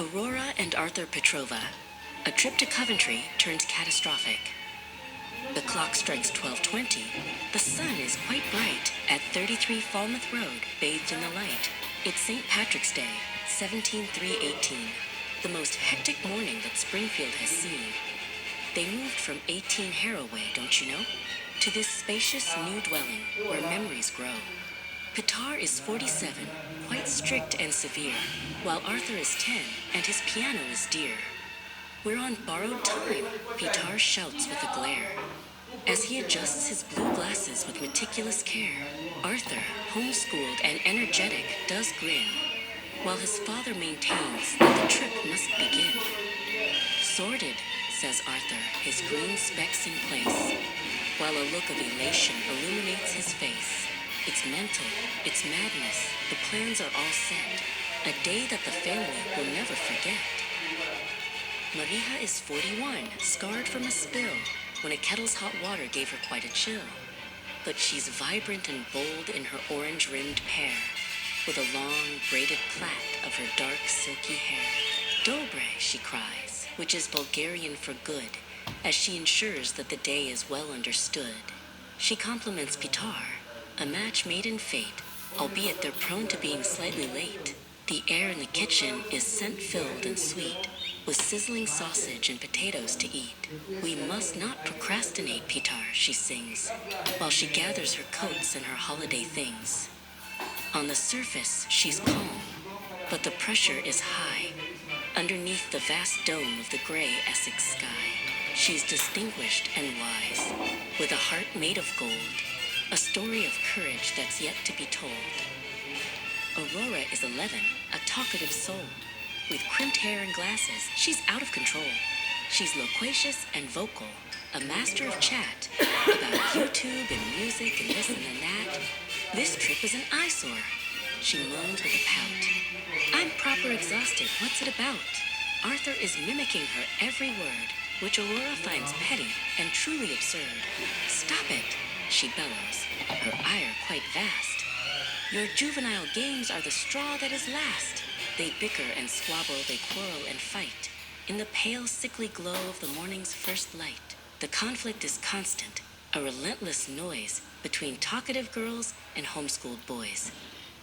Aurora and Arthur Petrova. A trip to Coventry turns catastrophic. The clock strikes 12:20. The sun is quite bright at 33 Falmouth Road, bathed in the light. It's St. Patrick's Day, 17318, the most hectic morning that Springfield has seen. They moved from 18 Harroway, don't you know, to this spacious new dwelling where memories grow. Pitar is 47, quite strict and severe, while Arthur is 10 and his piano is dear. We're on borrowed time, Pitar shouts with a glare. As he adjusts his blue glasses with meticulous care, Arthur, homeschooled and energetic, does grin, while his father maintains that the trip must begin. Sorted, says Arthur, his green specs in place, while a look of elation illuminates his face. It's mental, it's madness, the plans are all set, a day that the family will never forget. Maria is 41, scarred from a spill, when a kettle's hot water gave her quite a chill. But she's vibrant and bold in her orange-rimmed pear, with a long, braided plait of her dark, silky hair. Dobre, she cries, which is Bulgarian for good, as she ensures that the day is well understood. She compliments Pitar, a match made in fate, albeit they're prone to being slightly late. The air in the kitchen is scent-filled and sweet, with sizzling sausage and potatoes to eat. We must not procrastinate, Pitar, she sings, while she gathers her coats and her holiday things. On the surface, she's calm, but the pressure is high. Underneath the vast dome of the gray Essex sky, she's distinguished and wise, with a heart made of gold, a story of courage that's yet to be told. Aurora is 11, a talkative soul. With crimped hair and glasses, she's out of control. She's loquacious and vocal, a master of chat about YouTube and music and this and that. This trip is an eyesore, she moans with a pout. I'm proper exhausted, what's it about? Arthur is mimicking her every word, which Aurora finds petty and truly absurd. Stop it, she bellows, her ire quite vast. Your juvenile games are the straw that is last. They bicker and squabble, they quarrel and fight. In the pale, sickly glow of the morning's first light, the conflict is constant, a relentless noise between talkative girls and homeschooled boys.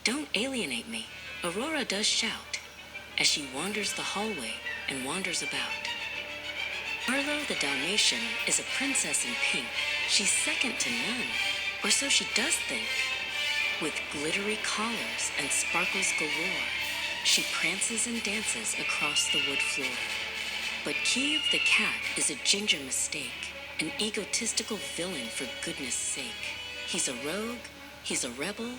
Don't alienate me, Aurora does shout, as she wanders the hallway and wanders about. Harlow the Dalmatian is a princess in pink. She's second to none, or so she does think. With glittery collars and sparkles galore, she prances and dances across the wood floor. But Kiev the cat is a ginger mistake, an egotistical villain for goodness sake. He's a rogue, he's a rebel,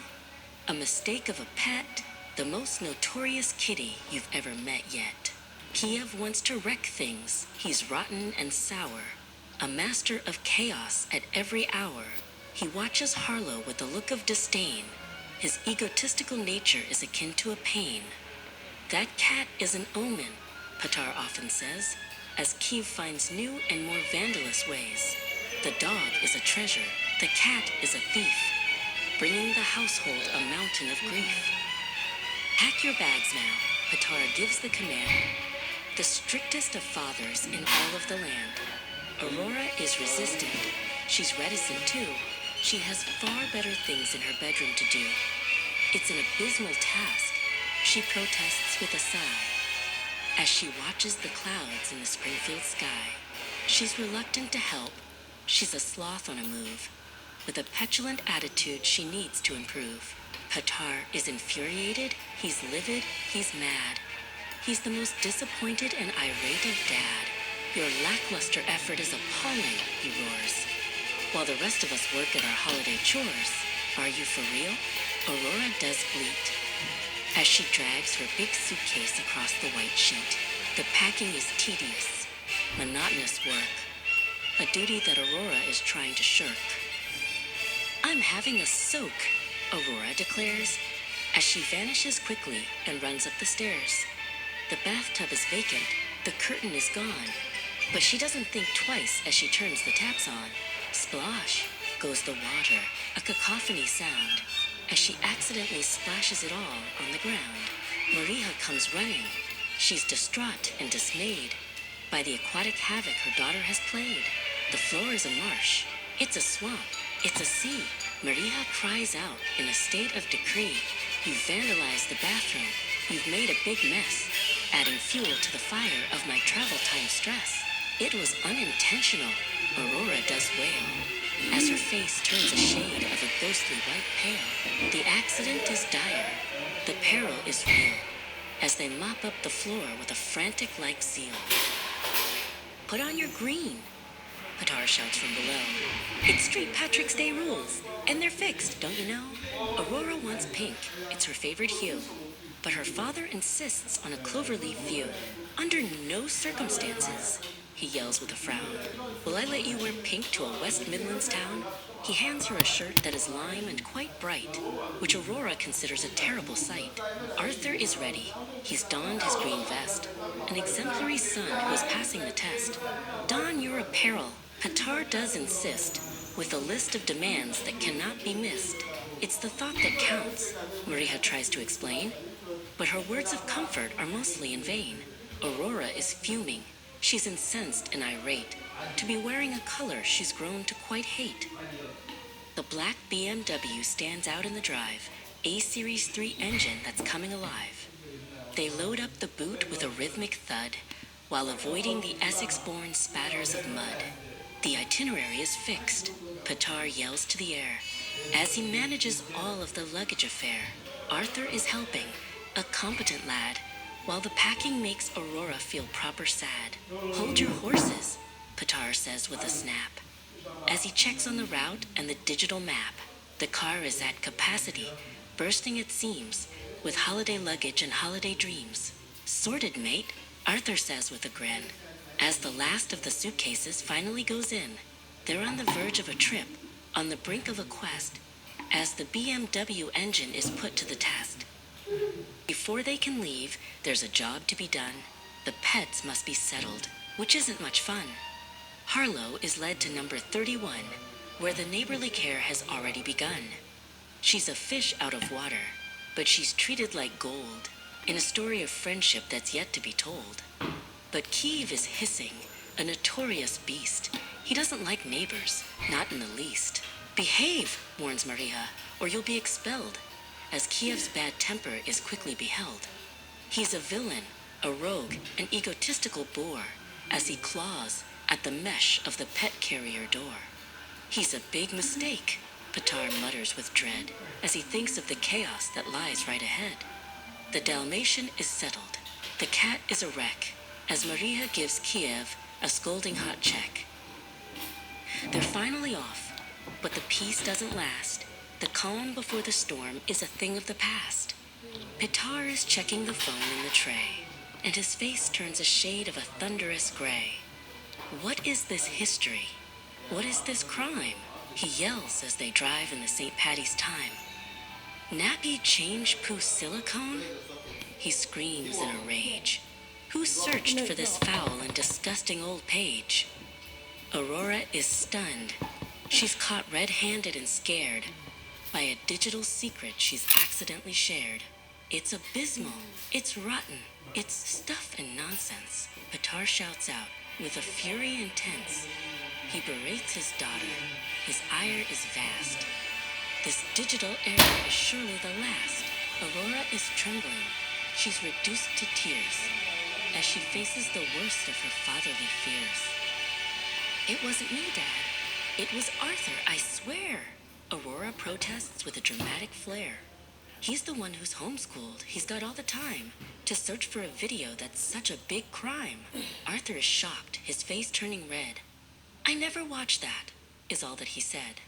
a mistake of a pet, the most notorious kitty you've ever met yet. Kiev wants to wreck things, he's rotten and sour, a master of chaos at every hour. He watches Harlow with a look of disdain. His egotistical nature is akin to a pain. That cat is an omen, Pitar often says, as Kiev finds new and more vandalous ways. The dog is a treasure, the cat is a thief, bringing the household a mountain of grief. Pack your bags now, Pitar gives the command, the strictest of fathers in all of the land. Aurora is resistant, she's reticent too. She has far better things in her bedroom to do. It's an abysmal task, she protests with a sigh, as she watches the clouds in the Springfield sky. She's reluctant to help, she's a sloth on a move. With a petulant attitude she needs to improve. Pitar is infuriated, he's livid, he's mad. He's the most disappointed and irate of dad. Your lackluster effort is appalling, he roars, while the rest of us work at our holiday chores. Are you for real? Aurora does bleat, as she drags her big suitcase across the white sheet. The packing is tedious, monotonous work, a duty that Aurora is trying to shirk. I'm having a soak, Aurora declares, as she vanishes quickly and runs up the stairs. The bathtub is vacant, the curtain is gone, but she doesn't think twice as she turns the taps on. Splosh goes the water, a cacophony sound, as she accidentally splashes it all on the ground. Maria comes running, She's distraught and dismayed by the aquatic havoc her daughter has played. The floor is a marsh. It's a swamp. It's a sea. Maria cries out in a state of decree. You've vandalized the bathroom. You've made a big mess, adding fuel to the fire of my travel time stress. It was unintentional, Aurora does wail, as her face turns a shade of a ghostly white pale. The accident is dire. The peril is real, as they mop up the floor with a frantic-like zeal. Put on your green, Patar shouts from below. It's St. Patrick's Day rules, and they're fixed, don't you know? Aurora wants pink, it's her favorite hue, but her father insists on a cloverleaf view. Under no circumstances, he yells with a frown, will I let you wear pink to a West Midlands town? He hands her a shirt that is lime and quite bright, which Aurora considers a terrible sight. Arthur is ready. He's donned his green vest, an exemplary son who is passing the test. Don your apparel, Patar does insist, with a list of demands that cannot be missed. It's the thought that counts, Maria tries to explain, but her words of comfort are mostly in vain. Aurora is fuming. She's incensed and irate to be wearing a color she's grown to quite hate. The black BMW stands out in the drive, a Series 3 engine that's coming alive. They load up the boot with a rhythmic thud while avoiding the Essex-born spatters of mud. The itinerary is fixed, Patar yells to the air, as he manages all of the luggage affair. Arthur is helping, a competent lad, while the packing makes Aurora feel proper sad. Hold your horses, Patar says with a snap, as he checks on the route and the digital map. The car is at capacity, bursting at seams, with holiday luggage and holiday dreams. Sorted, mate, Arthur says with a grin, as the last of the suitcases finally goes in. They're on the verge of a trip, on the brink of a quest, as the BMW engine is put to the test. Before they can leave, there's a job to be done. The pets must be settled, which isn't much fun. Harlow is led to number 31, where the neighborly care has already begun. She's a fish out of water, but she's treated like gold, in a story of friendship that's yet to be told. But Kiev is hissing, a notorious beast. He doesn't like neighbors, not in the least. Behave, warns Maria, or you'll be expelled, as Kiev's bad temper is quickly beheld. He's a villain, a rogue, an egotistical bore, as he claws at the mesh of the pet carrier door. He's a big mistake, Patar mutters with dread, as he thinks of the chaos that lies right ahead. The Dalmatian is settled. The cat is a wreck, as Maria gives Kiev a scolding hot check. They're finally off, but the peace doesn't last. The calm before the storm is a thing of the past. Patar is checking the phone in the tray, and his face turns a shade of a thunderous gray. What is this history? What is this crime? He yells as they drive in the St. Patty's time. Nappy change poo silicone? He screams in a rage. Who searched for this foul and disgusting old page? Aurora is stunned. She's caught red-handed and scared by a digital secret she's accidentally shared. It's abysmal. It's rotten. It's stuff and nonsense. Patar shouts out with a fury intense. He berates his daughter. His ire is vast. This digital error is surely the last. Aurora is trembling. She's reduced to tears as she faces the worst of her fatherly fears. It wasn't me, Dad. It was Arthur, I swear. Aurora protests with a dramatic flair. He's the one who's homeschooled. He's got all the time to search for a video that's such a big crime. Arthur is shocked, his face turning red. I never watched that, is all that he said.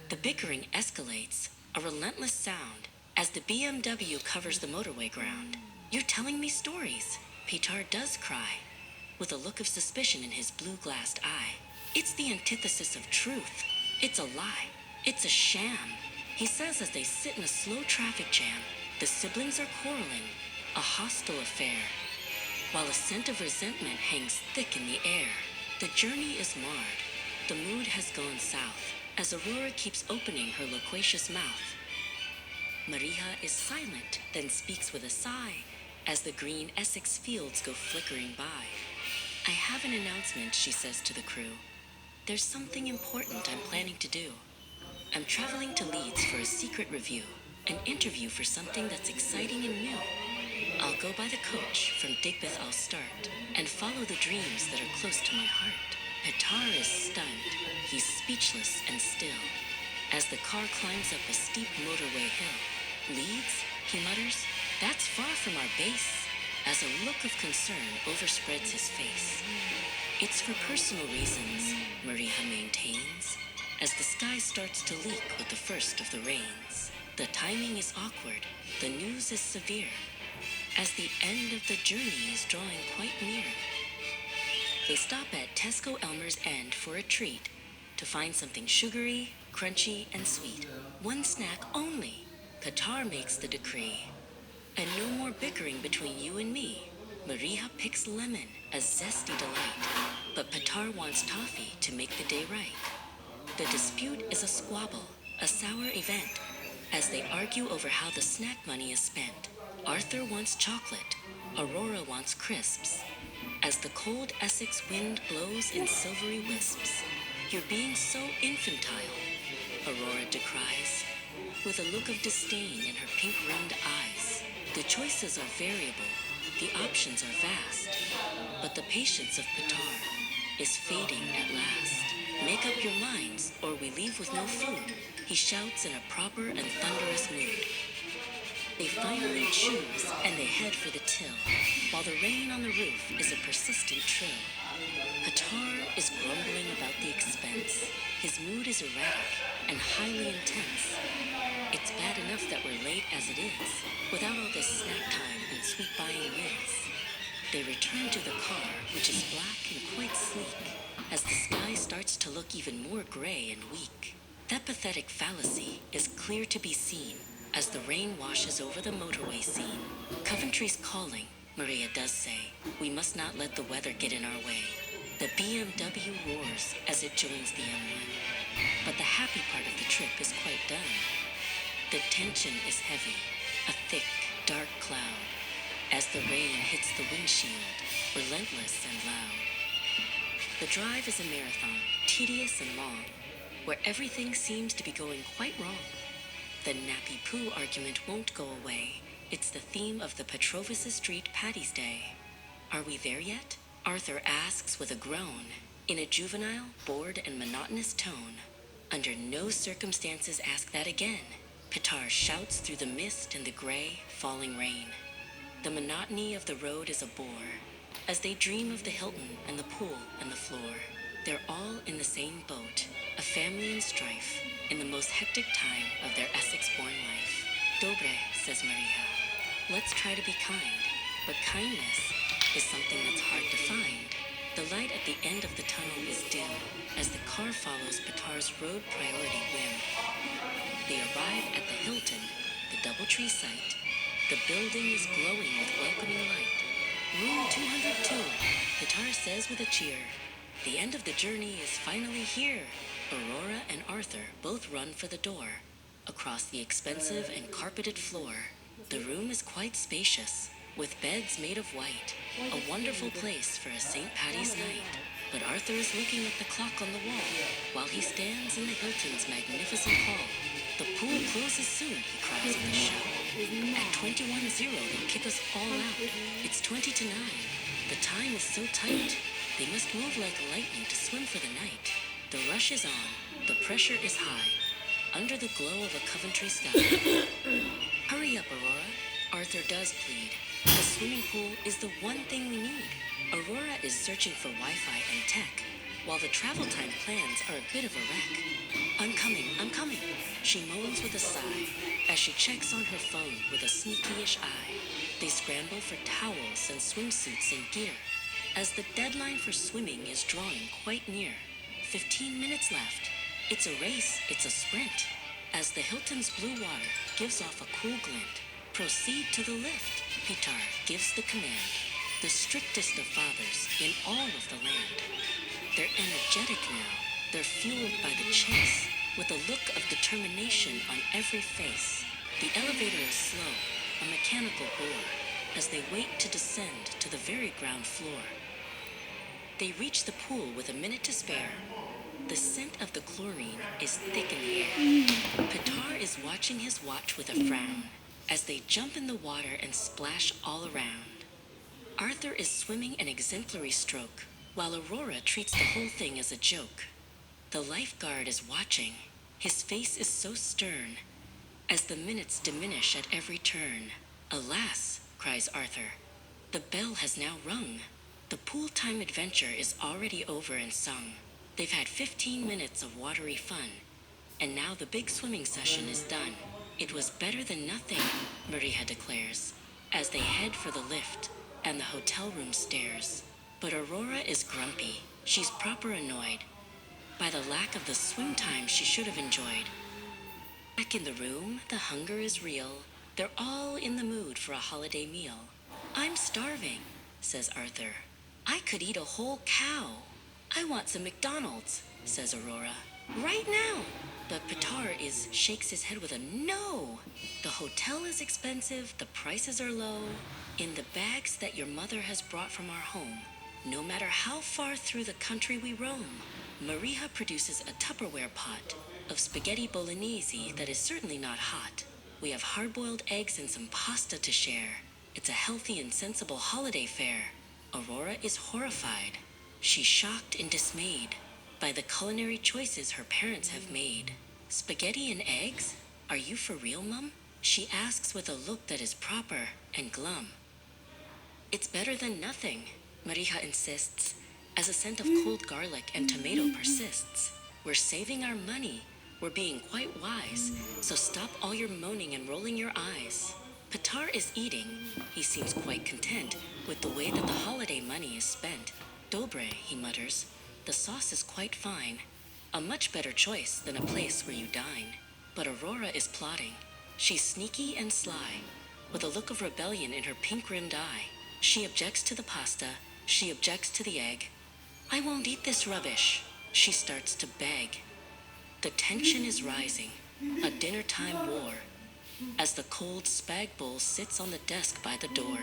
The bickering escalates, a relentless sound, as the BMW covers the motorway ground. You're telling me stories, Patar does cry, with a look of suspicion in his blue-glassed eye. It's the antithesis of truth. It's a lie. It's a sham, he says as they sit in a slow traffic jam. The siblings are quarreling, a hostile affair, while a scent of resentment hangs thick in the air. The journey is marred. The mood has gone south, as Aurora keeps opening her loquacious mouth. Maria is silent, then speaks with a sigh. as the green Essex fields go flickering by. I have an announcement, she says to the crew. There's something important I'm planning to do. I'm traveling to Leeds for a secret review, an interview for something that's exciting and new. I'll go by the coach, from Digbeth I'll start, and follow the dreams that are close to my heart. Petar is stunned. He's speechless and still. As the car climbs up a steep motorway hill. Leeds, he mutters, that's far from our base, as a look of concern overspreads his face. It's for personal reasons, Mariha maintains, as the sky starts to leak with the first of the rains. The timing is awkward, the news is severe, as the end of the journey is drawing quite near. They stop at Tesco Elmer's End for a treat, to find something sugary, crunchy, and sweet. One snack only, Qatar makes the decree. And no more bickering between you and me. Mariha picks lemon, a zesty delight, but Petar wants toffee to make the day right. The dispute is a squabble, a sour event, as they argue over how the snack money is spent. Arthur wants chocolate, Aurora wants crisps. As the cold Essex wind blows in silvery wisps, you're being so infantile, Aurora decries, with a look of disdain in her pink-rimmed eyes. The choices are variable, the options are vast, but the patience of Petar is fading at last. Make up your minds, or we leave with no food, he shouts in a proper and thunderous mood. They finally choose, and they head for the till, while the rain on the roof is a persistent trill. Petar is grumbling about the expense. His mood is erratic and highly intense. It's bad enough that we're late as it is, without all this snack time and sweet buying whiz. They return to the car, which is black and quite sleek, as the sky starts to look even more gray and weak. That pathetic fallacy is clear to be seen as the rain washes over the motorway scene. Coventry's calling, Maria does say. We must not let the weather get in our way. The BMW roars as it joins the M1. But the happy part of the trip is quite done. The tension is heavy, a thick, dark cloud, as the rain hits the windshield, relentless and loud. The drive is a marathon, tedious and long, where everything seems to be going quite wrong. The nappy poo argument won't go away. It's the theme of the Petrova Street Paddy's Day. Are we there yet? Arthur asks with a groan, in a juvenile, bored, and monotonous tone. Under no circumstances ask that again. Petar shouts through the mist and the gray, falling rain. The monotony of the road is a bore, as they dream of the Hilton and the pool and the floor. They're all in the same boat, a family in strife, in the most hectic time of their Essex-born life. Dobre, says Maria. Let's try to be kind, but kindness is something that's hard to find. The light at the end of the tunnel is dim, as the car follows Petar's road priority whim. They arrive at the Hilton, the Doubletree site. The building is glowing with welcoming light. Room 202, Petar says with a cheer. The end of the journey is finally here. Aurora and Arthur both run for the door. Across the expensive and carpeted floor, the room is quite spacious, with beds made of white. A wonderful place for a St. Paddy's night. But Arthur is looking at the clock on the wall, while he stands in the Hilton's magnificent hall. The pool closes soon, he cries at the show. At 21:0, they'll kick us all out. It's 20 to 9. The time is so tight. They must move like lightning to swim for the night. The rush is on. The pressure is high. Under the glow of a Coventry sky. Hurry up, Aurora. Arthur does plead. The swimming pool is the one thing we need. Aurora is searching for Wi-Fi and tech, while the travel time plans are a bit of a wreck. I'm coming, she moans with a sigh, as she checks on her phone with a sneaky-ish eye. They scramble for towels and swimsuits and gear, as the deadline for swimming is drawing quite near. 15 minutes left. It's a race, it's a sprint, as the Hilton's blue water gives off a cool glint. Proceed to the lift, Petar gives the command. The strictest of fathers in all of the land. They're energetic now. They're fueled by the chase, with a look of determination on every face. The elevator is slow, a mechanical bore, as they wait to descend to the very ground floor. They reach the pool with a minute to spare. The scent of the chlorine is thick in the air. Pitar is watching his watch with a frown as they jump in the water and splash all around. Arthur is swimming an exemplary stroke, while Aurora treats the whole thing as a joke. The lifeguard is watching. His face is so stern as the minutes diminish at every turn. "Alas," cries Arthur, "the bell has now rung. The pool time adventure is already over and sung. They've had 15 minutes of watery fun, and now the big swimming session is done. It was better than nothing," Maria declares, as they head for the lift and the hotel room stairs. But Aurora is grumpy. She's proper annoyed by the lack of the swim time she should have enjoyed. Back in the room, the hunger is real. They're all in the mood for a holiday meal. "I'm starving," says Arthur. "I could eat a whole cow." "I want some McDonald's," says Aurora. "Right now." But Pitar shakes his head with a no. "The hotel is expensive, the prices are low. In the bags that your mother has brought from our home, no matter how far through the country we roam." Maria produces a Tupperware pot of spaghetti bolognese that is certainly not hot. We have hard-boiled eggs and some pasta to share. It's a healthy and sensible holiday fare. Aurora is horrified. She's shocked and dismayed by the culinary choices her parents have made. "Spaghetti and eggs? Are you for real, Mum?" she asks with a look that is proper and glum. "It's better than nothing," Maria insists, as a scent of cold garlic and tomato persists. "We're saving our money. We're being quite wise, so stop all your moaning and rolling your eyes." Pitar is eating. He seems quite content with the way that the holiday money is spent. "Dobre," he mutters. "The sauce is quite fine. A much better choice than a place where you dine." But Aurora is plotting. She's sneaky and sly, with a look of rebellion in her pink-rimmed eye. She objects to the pasta. She objects to the egg. "I won't eat this rubbish," she starts to beg. The tension is rising, a dinner-time war, as the cold spag bowl sits on the desk by the door.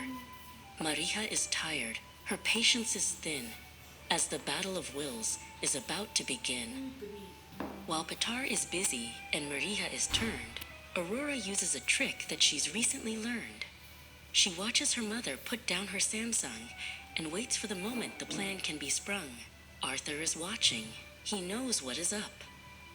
Maria is tired. Her patience is thin, as the battle of wills is about to begin. While Pitar is busy and Maria is turned, Aurora uses a trick that she's recently learned. She watches her mother put down her Samsung and waits for the moment the plan can be sprung. Arthur is watching. He knows what is up,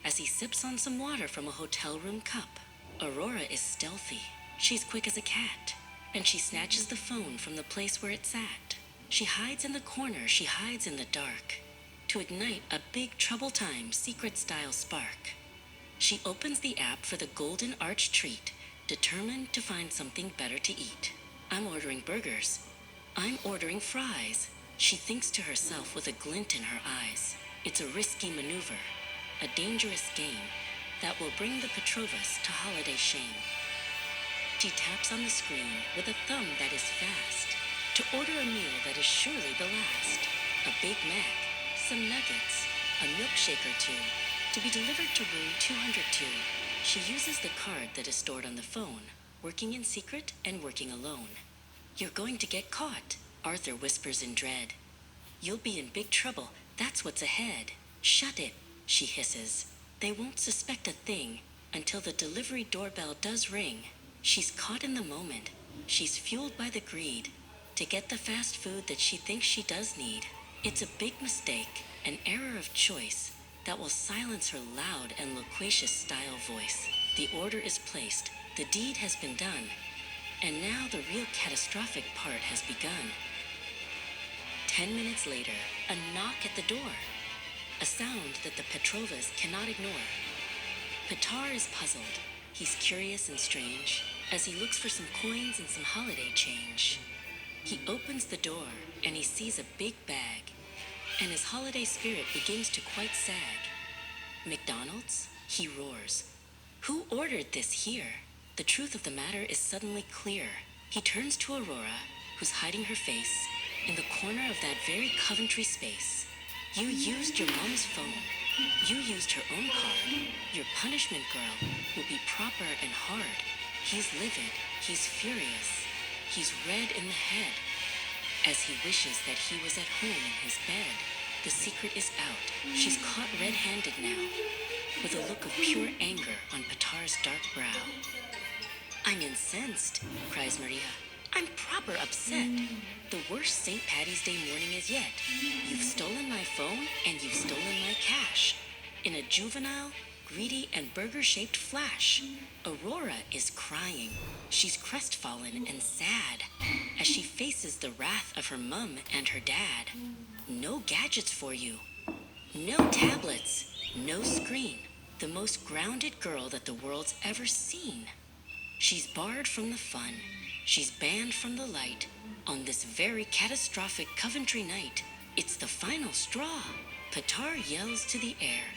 as he sips on some water from a hotel room cup. Aurora is stealthy. She's quick as a cat, and she snatches the phone from the place where it sat. She hides in the corner, she hides in the dark, to ignite a big trouble time secret-style spark. She opens the app for the golden arch treat, determined to find something better to eat. "I'm ordering burgers. I'm ordering fries," she thinks to herself with a glint in her eyes. It's a risky maneuver, a dangerous game that will bring the Petrovas to holiday shame. She taps on the screen with a thumb that is fast to order a meal that is surely the last. A Big Mac, some nuggets, a milkshake or two, to be delivered to room 202. She uses the card that is stored on the phone, working in secret and working alone. "You're going to get caught," Arthur whispers in dread. "You'll be in big trouble. That's what's ahead." "Shut it," she hisses. "They won't suspect a thing until the delivery doorbell does ring." She's caught in the moment. She's fueled by the greed to get the fast food that she thinks she does need. It's a big mistake, an error of choice that will silence her loud and loquacious style voice. The order is placed. The deed has been done. And now the real catastrophic part has begun. 10 minutes later, a knock at the door. A sound that the Petrovas cannot ignore. Pitar is puzzled. He's curious and strange as he looks for some coins and some holiday change. He opens the door and he sees a big bag, and his holiday spirit begins to quite sag. "McDonald's?" he roars. "Who ordered this here?" The truth of the matter is suddenly clear. He turns to Aurora, who's hiding her face in the corner of that very Coventry space. "You used your mom's phone. You used her own card. Your punishment, girl, will be proper and hard." He's livid. He's furious. He's red in the head, as he wishes that he was at home in his bed. The secret is out. She's caught red-handed now, with a look of pure anger on Petar's dark brow. "I'm incensed," cries Maria. "I'm proper upset. The worst St. Patty's Day morning as yet. You've stolen my phone and you've stolen my cash. In a juvenile, greedy, and burger-shaped flash. Aurora is crying. She's crestfallen and sad as she faces the wrath of her mum and her dad. No gadgets for you. No tablets. No screen. The most grounded girl that the world's ever seen. She's barred from the fun. She's banned from the light. On this very catastrophic Coventry night, it's the final straw." Petar yells to the air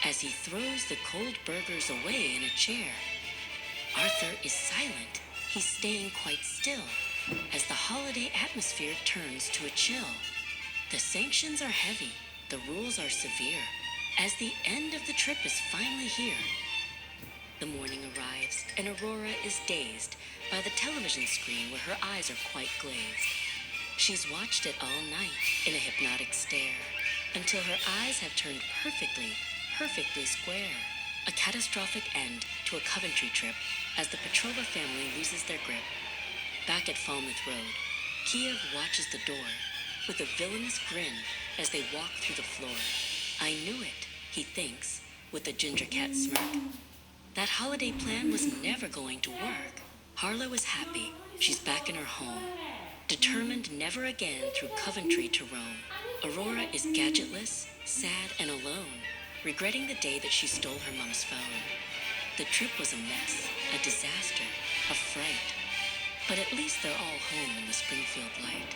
as he throws the cold burgers away in a chair. Arthur is silent. He's staying quite still as the holiday atmosphere turns to a chill. The sanctions are heavy. The rules are severe as the end of the trip is finally here. The morning arrives, and Aurora is dazed by the television screen where her eyes are quite glazed. She's watched it all night in a hypnotic stare until her eyes have turned perfectly square. A catastrophic end to a Coventry trip as the Petrova family loses their grip. Back at Falmouth Road, Kiev watches the door with a villainous grin as they walk through the floor. "I knew it," he thinks, with a ginger cat smirk. That holiday plan was never going to work. Harlow is happy. She's back in her home, determined never again through Coventry to roam. Aurora is gadgetless, sad, and alone, regretting the day that she stole her mom's phone. The trip was a mess, a disaster, a fright. But at least they're all home in the Springfield light.